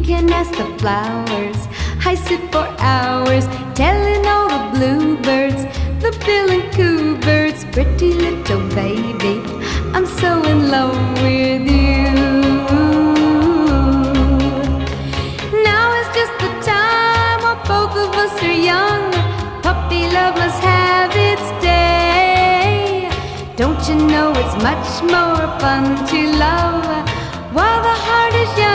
can ask the flowers. I sit for hours telling all the bluebirds, the bill and coo birds, pretty little baby, I'm so in love with you. Now is just the time while both of us are young. Puppy love must have its day. Don't you know it's much more fun to love while the heart is young?